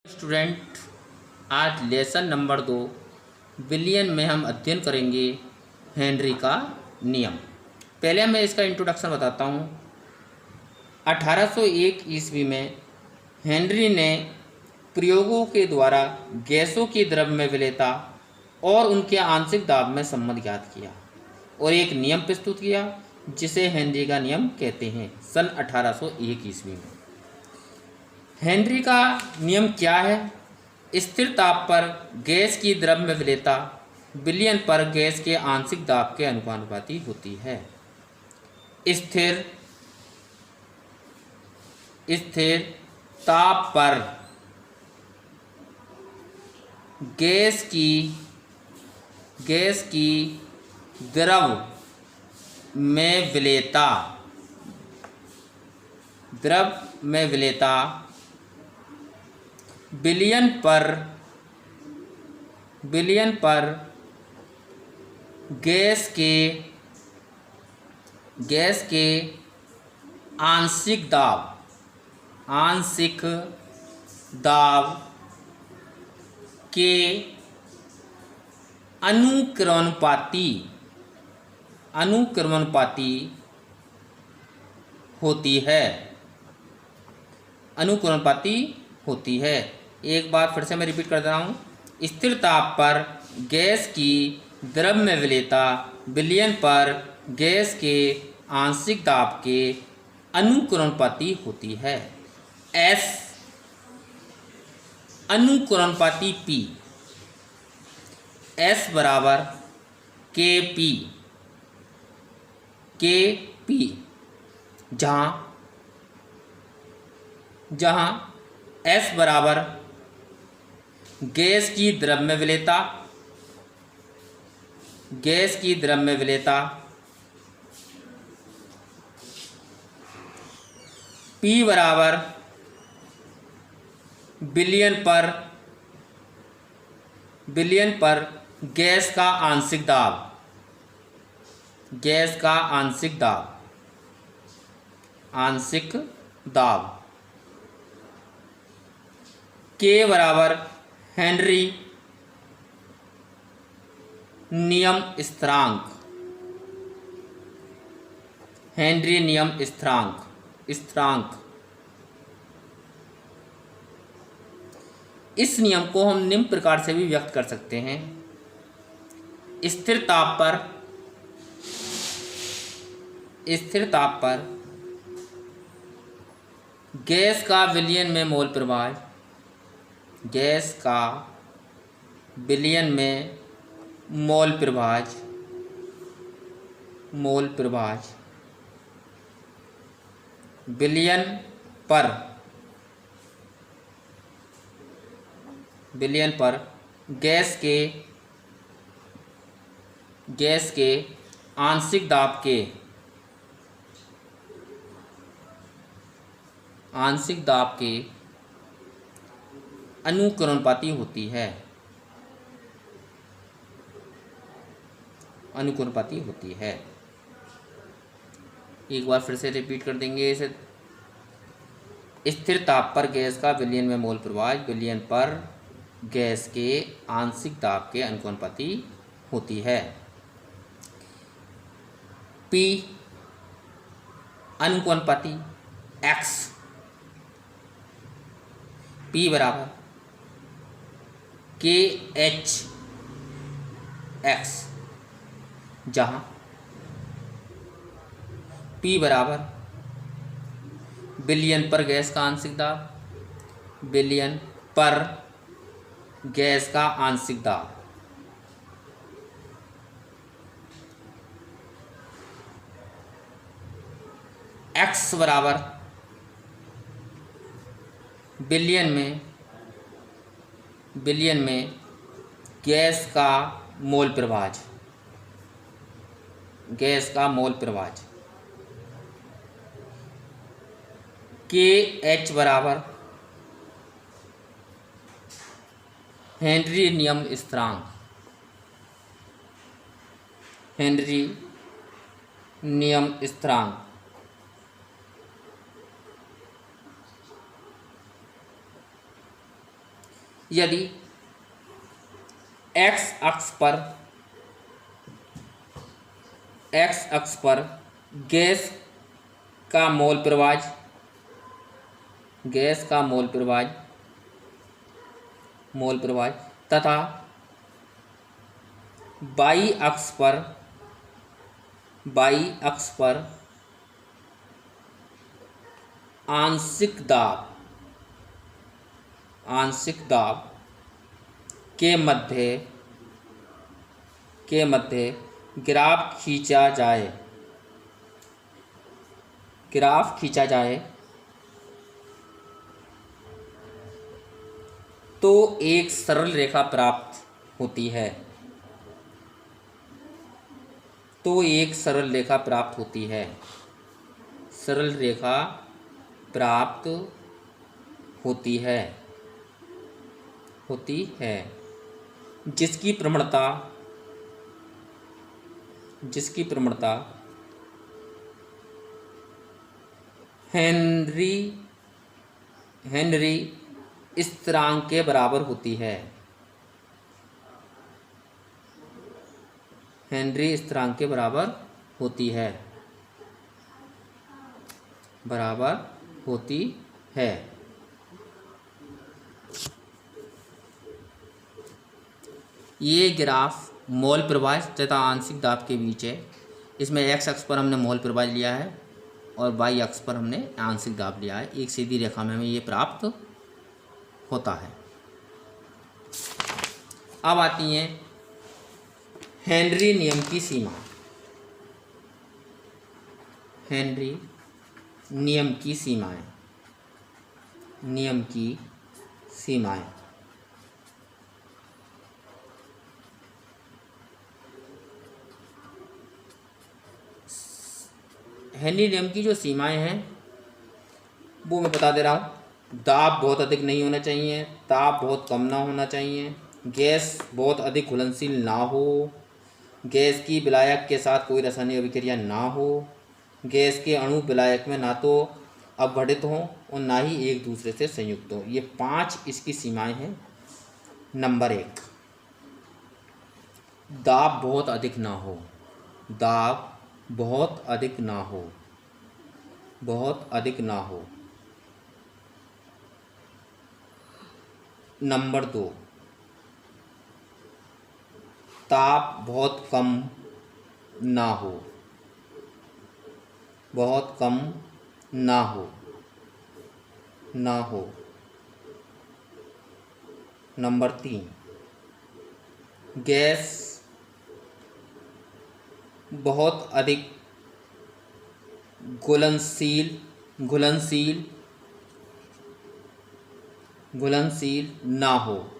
Student, आज lesson number 2 billion में हम अध्ययन करेंगे हेनरी का नियम। पहले मैं इसका इंट्रोडक्शन बताता हूँ। 1801 ईस्वी में हेनरी ने प्रयोगों के द्वारा गैसों की द्रव्य विलेयता और उनके आंशिक दाब में संबंध ज्ञात किया और एक नियम प्रस्तुत किया जिसे हेनरी का नियम कहते हैं। सन 1801 ईस्वी में हेनरी का नियम क्या है? स्थिर ताप पर गैस की द्रव्य विलेयता विलयन पर गैस के आंशिक दाब के अनुपाती होती है। स्थिर ताप पर गैस की द्रव्य में विलेयता विलयन पर गैस के आंशिक दाब के अनुक्रमानुपाती होती है। एक बार फिर से मैं रिपीट कर दे रहा हूँ। स्थिर ताप पर गैस की द्रव्य विलेयता विलयन पर गैस के आंशिक दाब के अनुक्रमानुपाती होती है। एस अनुक्रमानुपाती पी, एस बराबर के पी, जहाँ एस बराबर गैस की द्रव्य विलेयता, पी बराबर विलयन पर गैस का आंशिक दाब, के बराबर हेनरी नियम स्थिरांक। इस नियम को हम निम्न प्रकार से भी व्यक्त कर सकते हैं। स्थिर ताप पर गैस का विलयन में मोल प्रभाज विलयन पर गैस के आंशिक दाब के अनुक्रमानुपाती होती है। एक बार फिर से रिपीट कर देंगे इसे। स्थिर ताप पर गैस का विलयन में मोल प्रभाज विलयन पर गैस के आंशिक दाब के अनुक्रमानुपाती होती है। पी अनुक्रमानुपाती एक्स, पी बराबर के एच एक्स, जहाँ पी बराबर विलयन पर गैस का आंशिक दाब विलयन पर गैस का आंशिक दाब, एक्स बराबर विलयन में गैस का मोल प्रभाज, के एच बराबर हेनरी नियम स्थिरांक। यदि एक्स अक्ष पर गैस का मोल प्रवाह तथा बाई अक्ष पर आंशिक दाब के मध्य ग्राफ खींचा जाए तो एक सरल रेखा प्राप्त होती है। सरल रेखा प्राप्त होती है जिसकी प्रवणता हेनरी स्थिरांक के बराबर होती है। ये ग्राफ मोल प्रवाह तथा आंशिक दाब के बीच है। इसमें एक्स अक्ष पर हमने मोल प्रवाह लिया है और वाई अक्ष पर हमने आंशिक दाब लिया है। एक सीधी रेखा में हमें ये प्राप्त होता है। अब आती हैं हेनरी नियम की सीमा। हेनरी नियम की सीमाएं। हेनरी नियम की जो सीमाएं हैं वो मैं बता दे रहा हूँ। दाब बहुत अधिक नहीं होना चाहिए, ताप बहुत कम ना होना चाहिए, गैस बहुत अधिक घुलनशील ना हो, गैस की विलायक के साथ कोई रासायनिक अभिक्रिया ना हो, गैस के अणु विलायक में ना तो अपघटित हों और ना ही एक दूसरे से संयुक्त हों। ये 5 इसकी सीमाएं हैं। नंबर 1, दाब बहुत अधिक ना हो। नंबर 2, ताप बहुत कम ना हो। नंबर 3, गैस बहुत अधिक घुलनशील ना हो।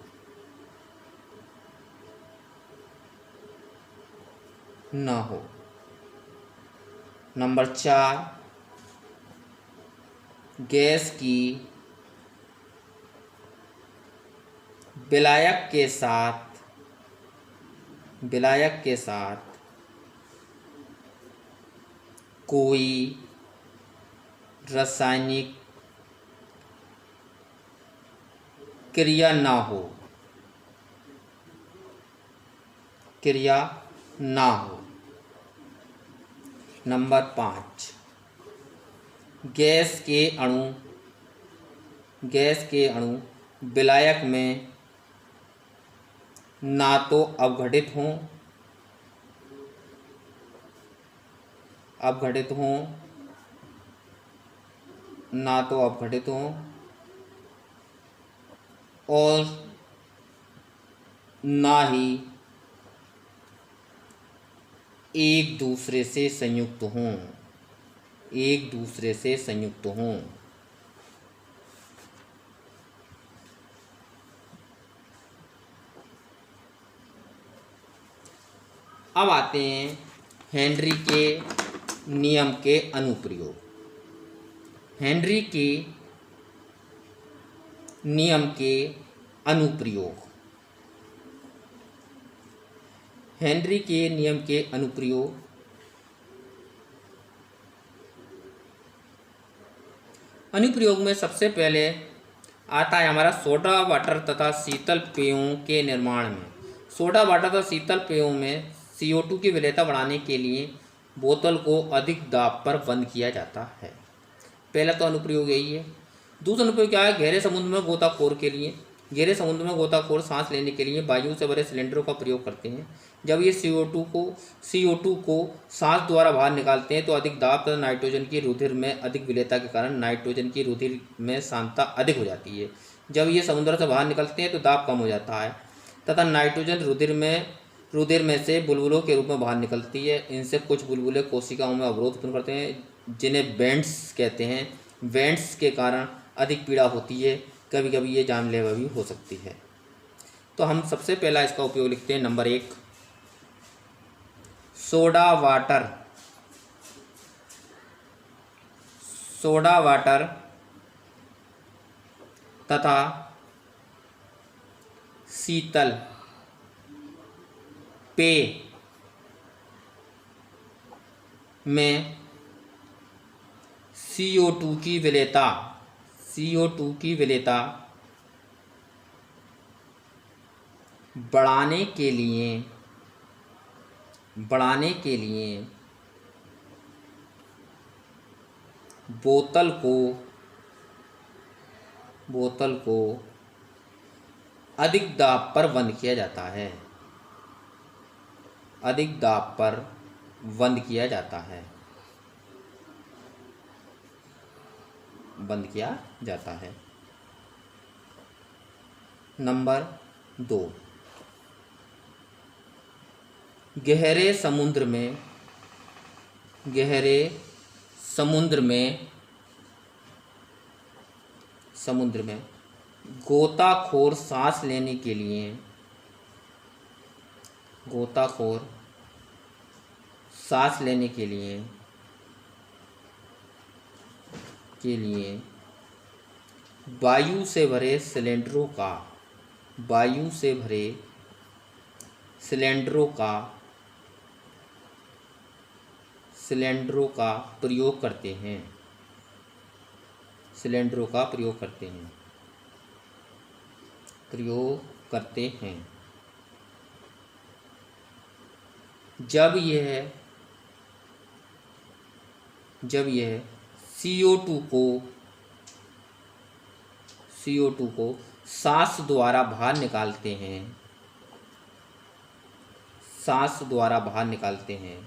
नंबर 4, गैस की विलायक के साथ कोई रासायनिक क्रिया ना हो। नंबर 5, गैस के अणु विलायक में ना तो अपघटित हों और ना ही एक दूसरे से संयुक्त हों। अब आते हैं हेनरी के नियम के अनुप्रयोग। हेनरी के नियम के अनुप्रयोग। अनुप्रयोग में सबसे पहले आता है हमारा सोडा वाटर तथा शीतल पेयों के निर्माण में। सोडा वाटर तथा शीतल पेयों में CO2 की विलेयता बढ़ाने के लिए बोतल को अधिक दाब पर बंद किया जाता है। पहला तो अनुप्रयोग यही है। दूसरा अनुप्रयोग क्या है? गहरे समुद्र में गोताखोर के लिए। गहरे समुद्र में गोताखोर सांस लेने के लिए वायु से भरे सिलेंडरों का प्रयोग करते हैं। जब ये CO2 को सांस द्वारा बाहर निकालते हैं तो अधिक दाब तथा नाइट्रोजन की रुधिर में अधिक विलेयता के कारण नाइट्रोजन की रुधिर में सांद्रता अधिक हो जाती है। जब ये समुद्र से बाहर निकलते हैं तो दाब कम हो जाता है तथा नाइट्रोजन रुधिर में से बुलबुलों के रूप में बाहर निकलती है। इनसे कुछ बुलबुले कोशिकाओं में अवरोध उत्पन्न करते हैं जिन्हें वेंट्स कहते हैं। वेंट्स के कारण अधिक पीड़ा होती है, कभी कभी ये जानलेवा भी हो सकती है। तो हम सबसे पहला इसका उपयोग लिखते हैं। नंबर 1, सोडा वाटर तथा शीतल पेय में CO2 की विलेयता बढ़ाने के लिए बोतल को अधिक दाब पर बंद किया जाता है। नंबर 2, गहरे समुद्र में गोताखोर सांस लेने के लिए वायु से भरे सिलेंडरों का प्रयोग करते हैं। जब यह CO2 को सांस द्वारा बाहर निकालते हैं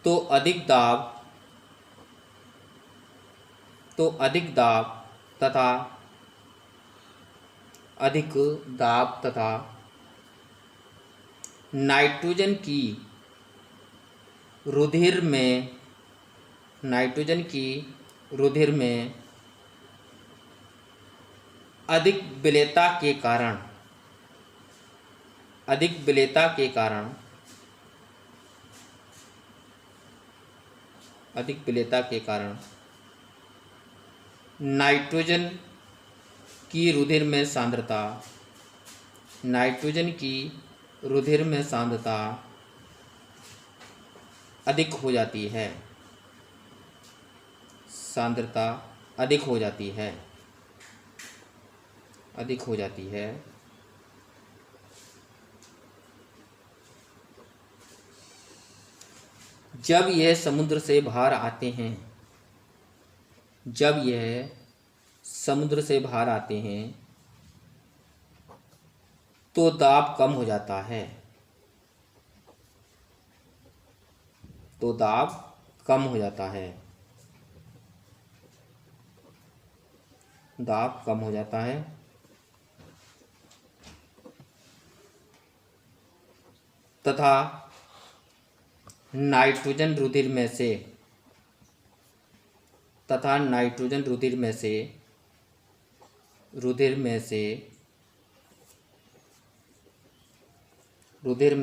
तो अधिक दाब तथा नाइट्रोजन की रुधिर में अधिक विलेयता के कारण नाइट्रोजन की रुधिर में सांद्रता अधिक हो जाती है। जब यह समुद्र से बाहर आते हैं तो दाब कम हो जाता है। तथा नाइट्रोजन रुधिर में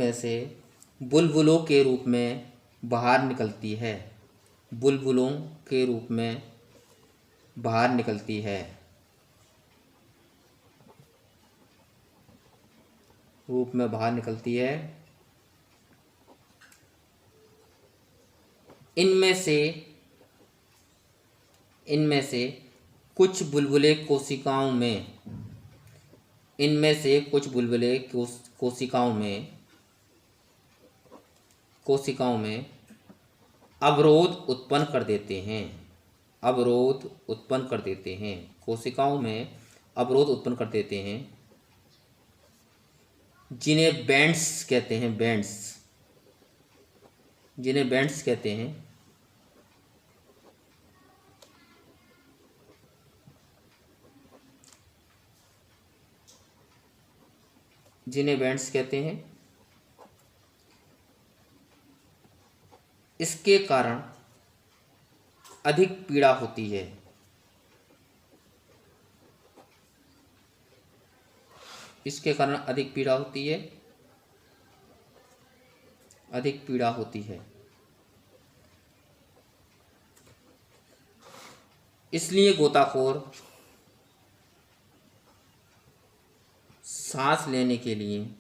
से बुलबुलों के रूप में बाहर निकलती है। इनमें से कुछ बुलबुले कोशिकाओं में, इनमें से कुछ बुलबुले कोशिकाओं में अवरोध उत्पन्न कर देते हैं। अवरोध उत्पन्न कर देते हैं, कोशिकाओं में अवरोध उत्पन्न कर देते हैं, जिन्हें बैंड्स कहते हैं। जिन्हें बैंड्स कहते हैं। जिन्हें बैंड्स कहते हैं। इसके कारण अधिक पीड़ा होती है। इसके कारण अधिक पीड़ा होती है। अधिक पीड़ा होती है। इसलिए गोताखोर सांस लेने के लिए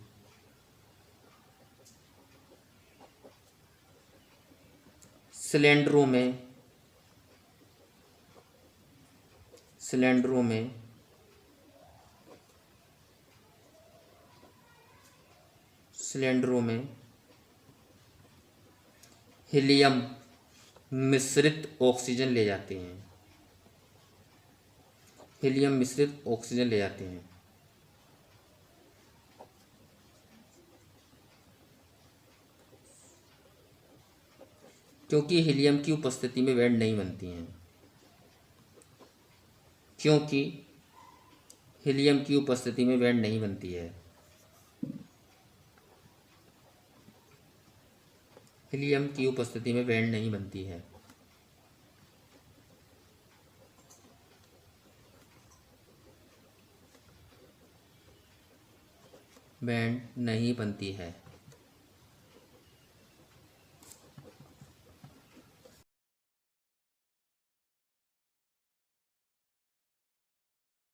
सिलेंडरों में हीलियम मिश्रित ऑक्सीजन ले जाते हैं। हीलियम मिश्रित ऑक्सीजन ले जाते हैं, क्योंकि हीलियम की उपस्थिति में बैंड नहीं बनती हैं। क्योंकि हीलियम की उपस्थिति में बैंड नहीं बनती है। हीलियम की उपस्थिति में बैंड नहीं बनती है। बैंड नहीं बनती है।